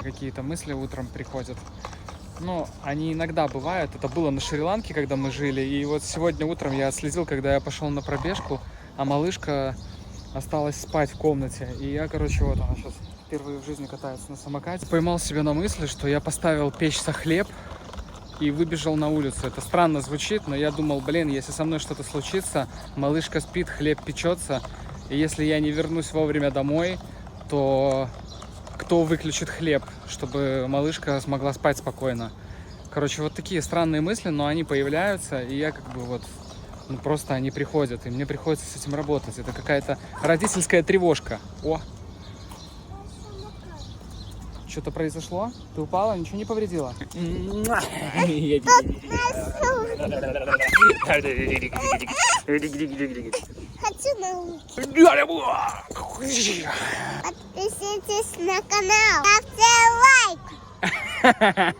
какие-то мысли утром приходят. Ну, они иногда бывают. Это было на Шри-Ланке, когда мы жили. И вот сегодня утром я следил, когда я пошел на пробежку, а малышка осталась спать в комнате. И я, короче, вот она сейчас впервые в жизни катается на самокате. Поймал себя на мысли, что я поставил печься хлеб и выбежал на улицу. Это странно звучит, но я думал, блин, если со мной что-то случится, малышка спит, хлеб печется, и если я не вернусь вовремя домой, то кто выключит хлеб, чтобы малышка смогла спать спокойно? Короче, вот такие странные мысли, но они появляются, и я как бы вот, ну просто они приходят, и мне приходится с этим работать. Это какая-то родительская тревожка. О! Что-то произошло? Ты упала? Ничего не повредила? Хочу научить. Подписывайтесь на канал. Ставьте лайк.